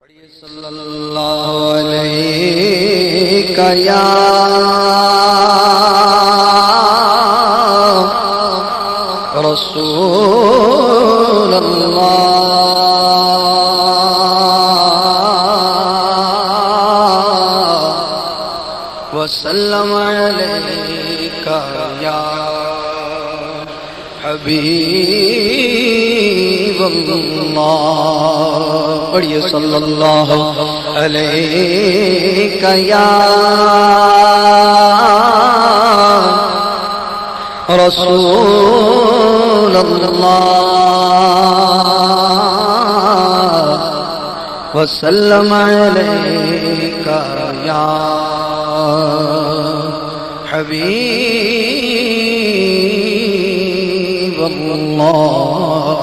صلی اللہ علیہ یا رسول اللہ وسلم علیک یا حبیب اللہ پڑھیے صلی اللہ علیہ یا رسول اللہ وسلم علیک یا حبیب اللہ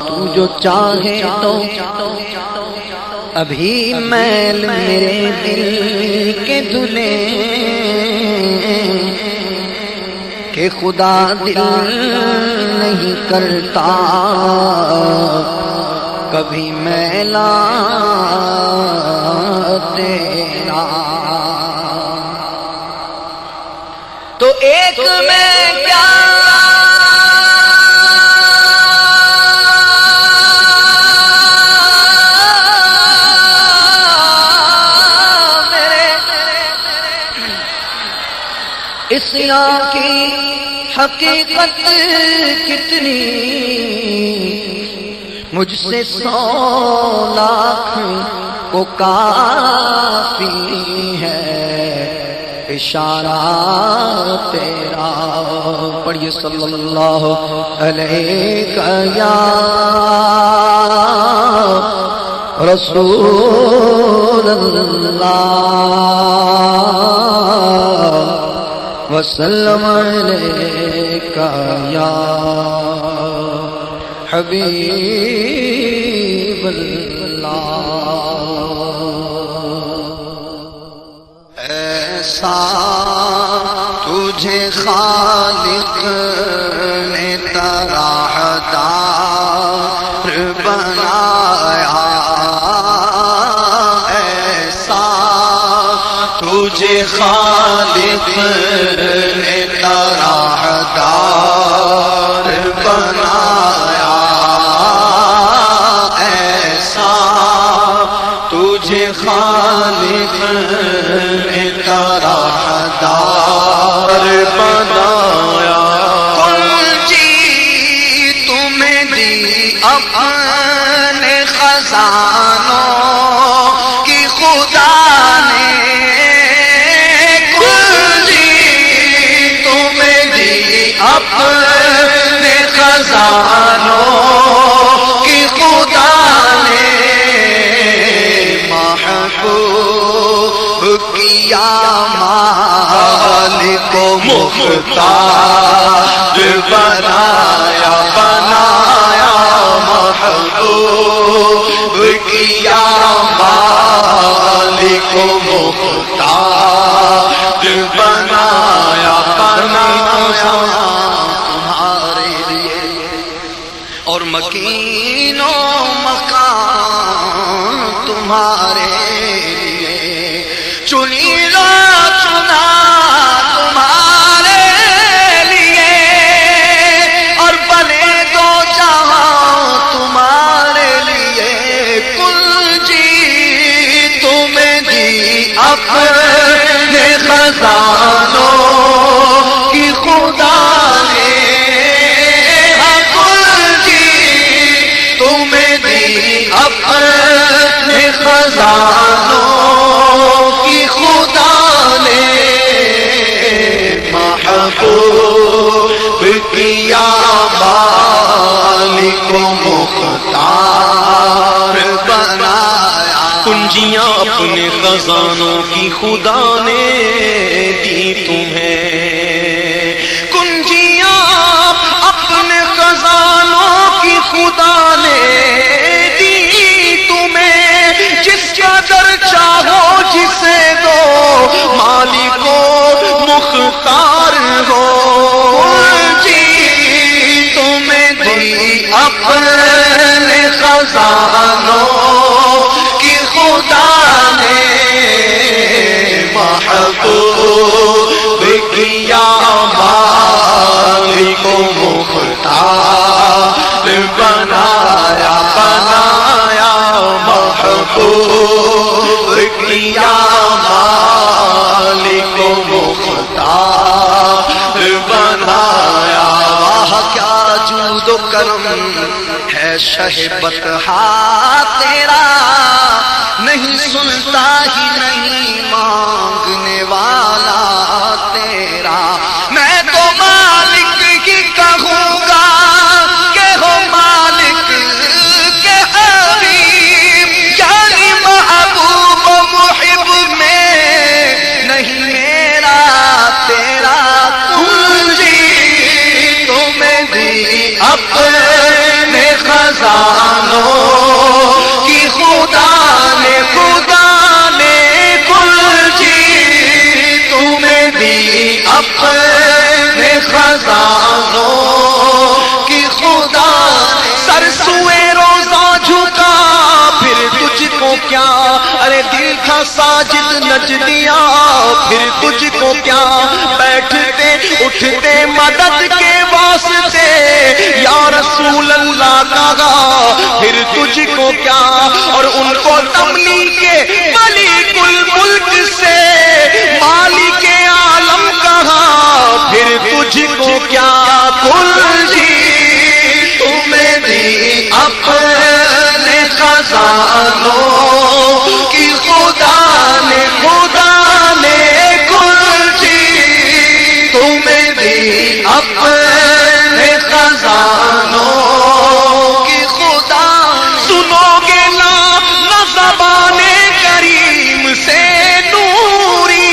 تو جو چاہے تو ابھی میل میرے دل کے دھلے کہ خدا دل نہیں کرتا کبھی میلا تیرا تو ایک میں کیا اس یہاں کی حقیقت کتنی مجھ سے 100 لاکھ کو کافی ہے اشارہ تیرا پڑھیے صلی اللہ علیہ یا رسول اللہ وسلم علیک یا حبیب اللہ ایسا تجھے خالق نے طرحدار بنایا ایسا تجھے خالق نے طرحدار بنایا ایسا تجھے خالق نے طرحدار بنایا کنجی تمہیں دی اپنے خزانوں کی خدا نے اپنے خزانوں کی خدا نے محبوب کیا مالک کو مختار بنایا محبوب کیا مالک کو مختار بنایا تمہارے لیے اور مکین و مکان تمہارے لیے چنیلا چنا تمہارے لیے اور بنے دو جہاں تمہارے لیے کنجی تمہیں دی اپنے خزانوں کی خدا نے کنجی تمہیں دی اپنے خزانوں کی خدا نے محبوب کیا مالک کو مختار بنایا کنجیاں اپنے خزانوں کی خدا نے دی تمہیں کنجیاں اپنے خزانوں کی خدا نے دی تمہیں جس قدر چاہو جسے دو مالک و مختار ہو جی تمہیں دی اپنے خزانوں محبوب کیا مالک و مختار بنایا. واہ کیا جود و کرم ہے شہبت تیرا، نہیں سنتا ہی نہیں مانگنے والا تیرا. میں تو مالک ہی کہوں گا کہ ہو مالک کے حبیب، یعنی محبوب و محب میں نہیں میرا تیرا کنجی. تمہیں دی اپنے خزانوں کی خدا نے کنجی. تمہیں دی اپنے خزانوں کی خدا. سر سوئے روزہ جھکا پھر تجھ کو کیا، ارے دل تھا ساجد نجدیا پھر تجھ کو کیا. بیٹھتے اٹھتے مدد کے واسطے یا رسول اللہ کہا پھر تجھ کو کیا. اور ان کو تملی کے ملک الملک سے مالک عالم کہا پھر تجھ کو کیا. کنجی تمہیں دی اپنے خزانوں کی خدا نے کنجی. تمہیں دی اپنے خزانوں کی خدا. سنو گے نا زبان کریم سے نوری،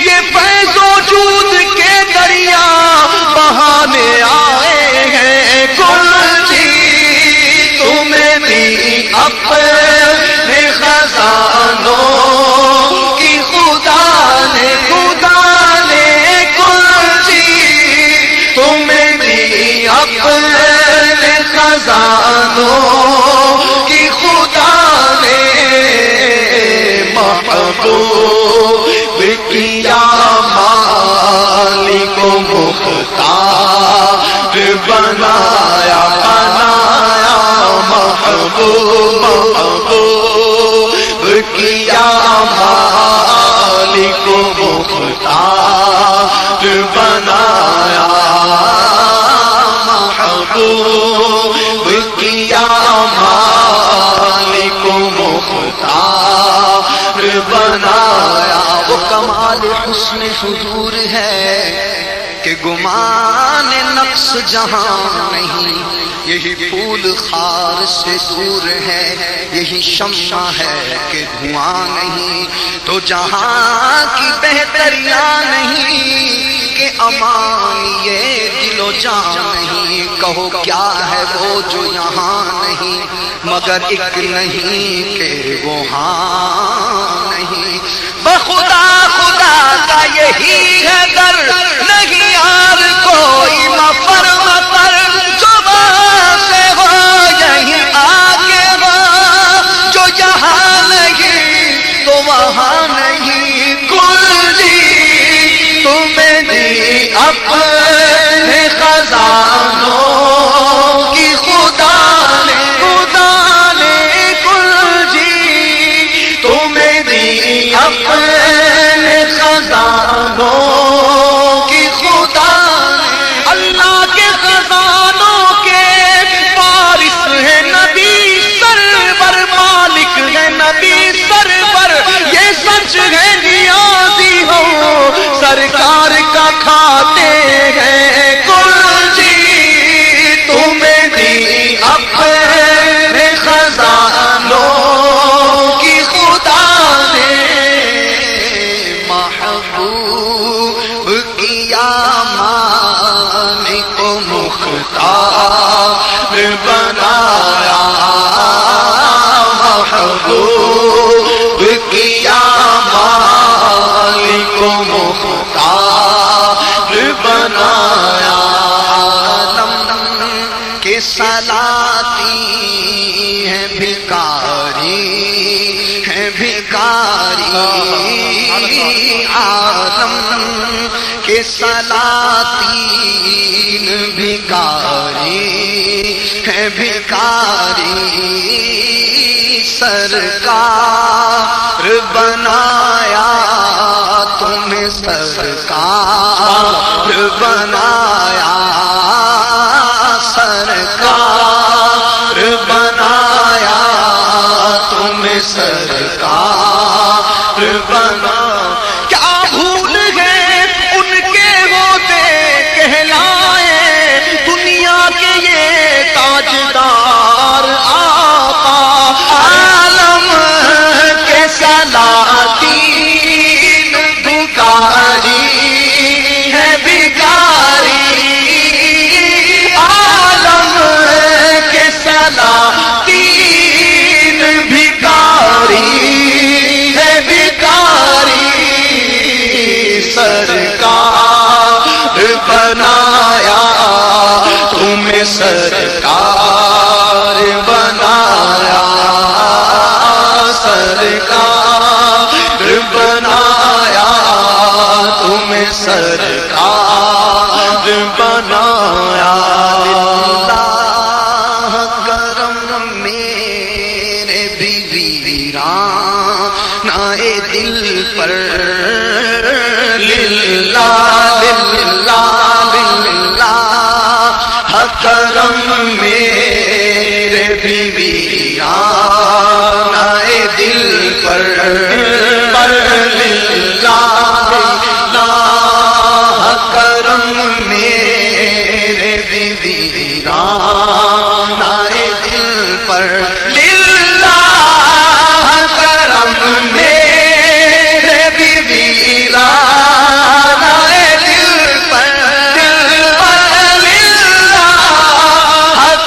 یہ فیض و جود کے دریا بہانے آئے ہیں. کنجی تمہیں دی اپنے خزانوں کی خدا نے کنجی. تمہیں دی اپنے خزانوں کی خدا نے. محبوب کیا مالک و مختار بنایا. محبوب کیا مالک و مختار بنایا. محبوب کیا مالک و مختار بنایا. وہ کمال حسن حضور ہے کہ گمان نقص جہاں نہیں. یہی پھول خار سے دور ہے، یہی شمع ہے کہ دھواں نہیں. تو جہاں کی بہتریاں نہیں کہ امان یہ دل و جان نہیں. کہو کیا ہے وہ جو یہاں نہیں، مگر ایک نہیں کہ وہ ہاں نہیں. بخدا خدا کا یہی ہے در، نہیں یار کوئی مفر جو وہاں سے ہو یہیں آگے ہو، جو یہاں نہیں تو وہاں نہیں. کنجی تمہیں دی اپنے خزانوں کی خدا نے کنجی. تمہیں دی اپنے خزانوں کی خدا نے. اللہ کے خزانوں کے وارث ہے نبی سرور، مالک ہے نبی سرور. یہ سچ ہے نیازی ہو سرکار کا کھاتے ہیں. کنجی تمہیں دی اپنے خزانوں کی خدا نے. محبوب کیا مالک و مختار بنایا. محبوب کیا مالک و مختار بنایا. کے سلاتی ہیں بھکاری عالم کے سلاطین بھکاری ہے بھکاری. سرکار بنایا تمہیں سرکار بنایا سرکار بنایا تمہیں سرکار بنا کیا بھول گئے ان کے ہوتے کہلائے دنیا کے یہ تاجدار آقا عالم کے سلاطین بھکاری ہے بھکاری عالم کے سلاطین بھکاری ہے بھکاری سرکار بنایا تمہیں سرکار بنایا سرکار بنایا تمہیں سرکار بنایا اللہ کرم میرے بھی ویران نائے دل پر للہ للہ للہ کرم میرے بھی ویران نائے دل پر للہ کرم میرے بھی ویران نائے دل پر للہ کرم میرے بھی ویران نائے دل پر للہ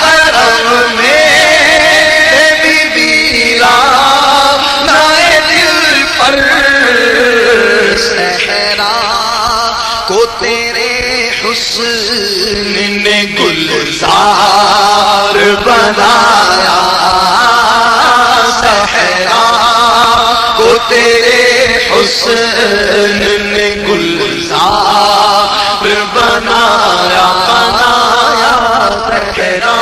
کرم میرے بھی ویران نائے دل پر صحرا کو تیرے حسن نے گلزار بنایا صحرا کو تیرے حسن نے گلزار بنایا بنایا صحرا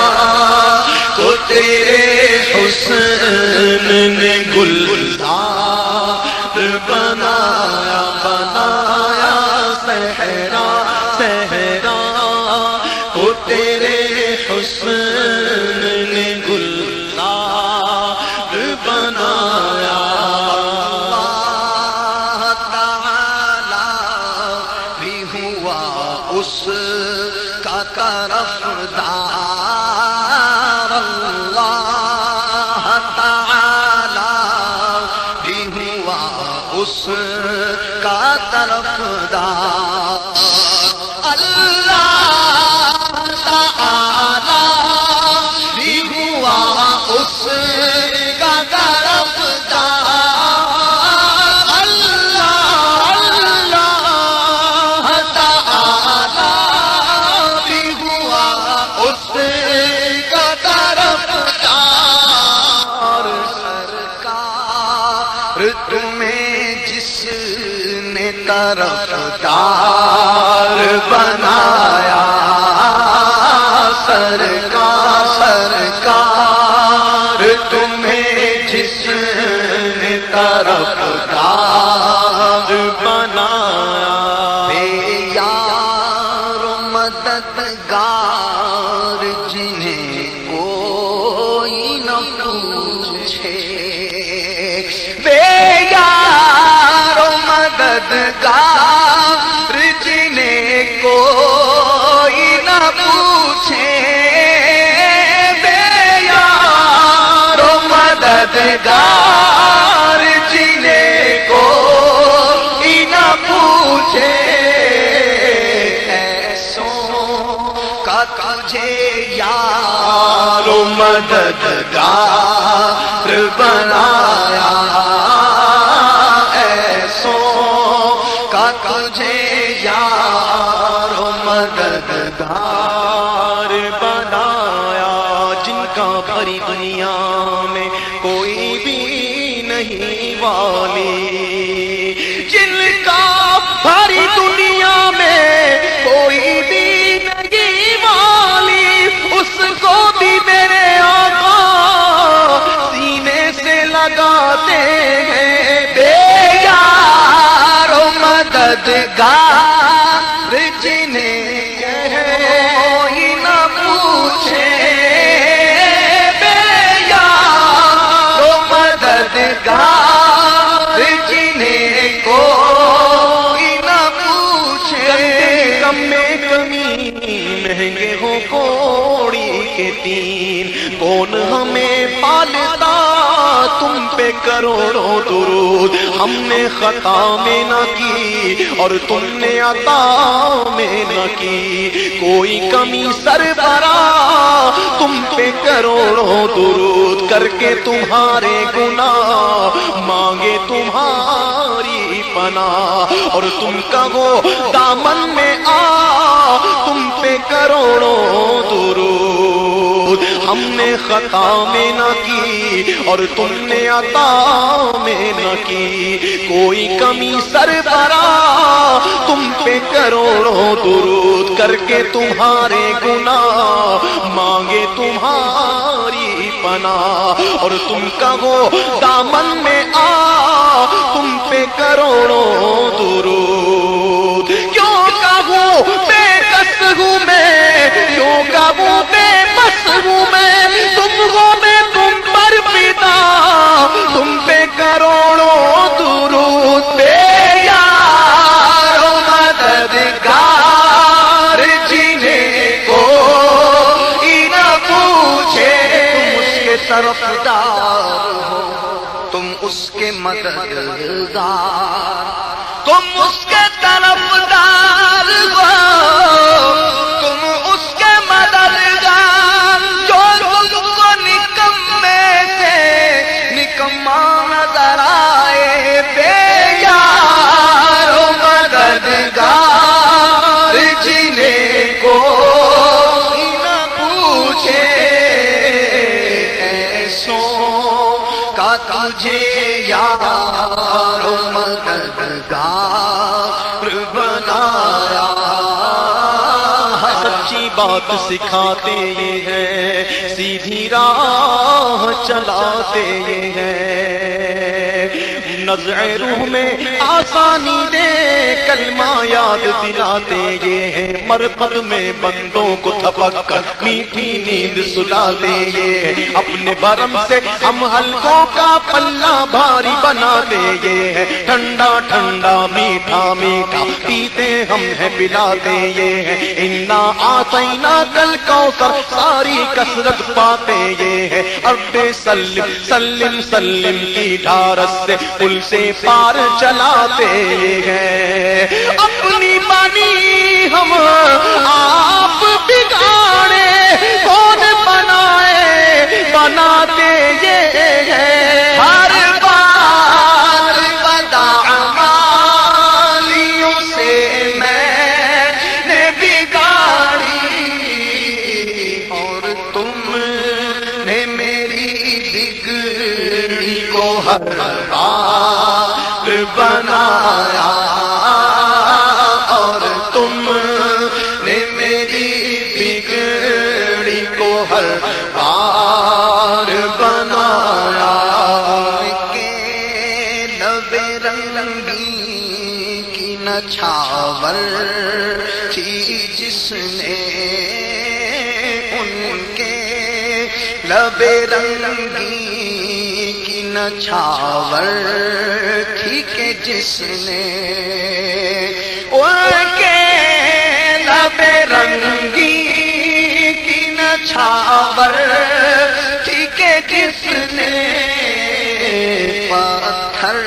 کو تیرے حسن نے گلزار بنایا بنایا صحرا صحرا کو تیرے حسن نے گلزار بنایا اللہ تعالی بھی ہوا اس کا طرفدار اللہ تعالی بھی ہوا اس کا طرفدار اللہ تعالی بھی ہوا اس کا طرفدار اللہ تعالی بھی ہوا اس کا طرفدار سرکار تمہیں جس نے طرفدار بنایا سرکار سرکار تمہیں جس نے طرفدار بنایا بے یار و مددگار جنہیں کوئی نہ پوچھے بے یار و مددگار جنہیں کوئی نہ پوچھے بے یار و مددگار جنہیں کوئی نہ پوچھے ایسوں کا تجھے یار و مددگار بنایا تجھے یار و مددگار بنایا جن کا بھری دنیا میں کوئی بھی نہیں والی جن کا بھری دنیا میں کوئی بھی نہیں والی اس کو بھی میرے آقا سینے سے لگاتے ہیں بے مددگار جنہیں کوئی نہ پوچھے بے یار و مددگار جنہیں کوئی نہ پوچھے کم میں کمی مہنگے ہو کوڑی کے تین کون ہمیں پالتا تم پہ کروڑوں درود ہم نے خطا میں نہ کی اور تم نے عطا میں نہ کی کوئی کمی سربراہ تم پہ کروڑوں درود کر کے تمہارے گناہ مانگے تمہاری پناہ اور تم کہو دامن میں آ تم پہ کروڑوں درود ہم نے خطا میں نہ کی اور تم نے عطا میں نہ کی کوئی کمی سربراہ تم پہ کروڑوں درود کر کے تمہارے گناہ مانگے تمہاری پناہ اور تم کہو دامن میں آ تم پہ کروڑوں درود کیوں کہوں بے کس ہوں میں کیوں کہوں بے بس ہوں میں تم ہو میں تم پر پیتا تم پہ کروڑوں درود بے یار و مددگار جنہیں کوئی نہ پوچھے تم اس کے طرفدار ہو تم اس کے مددگار تم اس کے طرفدار ہو تم اس کے مددگار جو تم کو نکمے سے نکما نظر آئے بے یار و مددگار جنہیں کوئی نہ پوچھے ایسوں کا تجھے یار و مددگار بنایا سچی بات سکھاتے یہ ہیں سیدھی راہ چلاتے یہ ہیں نزع روح میں آسانی دے کلمہ یاد دلاتے یہ ہیں مرقد میں بندوں کو تھپک کر میٹھی نیند سلاتے یہ ہیں اپنے برم سے ہم حلقوں کا پلہ بھاری بناتے یہ ہیں ٹھنڈا ٹھنڈا میٹھا میٹھا پیتے ہم ہیں پلاتے یہ ہیں انا آتینا کل کوثر ساری کثرت پاتے یہ ہیں اب سلم سلم سلم کی ڈھارس سے پل سے پار چلاتے ہیں اپنی بانی ہم آپ بگاڑے کون بنائے بناتے یہ ہیں ہر بار بدعمالیوں سے میں نے بگاڑی اور تم نے میری بگڑی کو ہر بار بنایا اور تم نے میری بگڑی کو ہر بار بنایا کہ لب رنگی کی نچھاور تھی جس نے ان کے لب رنگی کی نچھاور تھی کہ جس نے ان کے لب رنگی کی نچھاور تھی کہ جس نے پتھر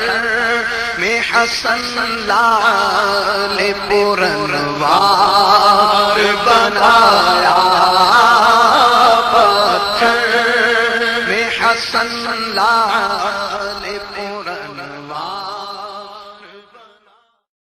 میں حسن لال پرنوار بنایا پتھر میں حسن لال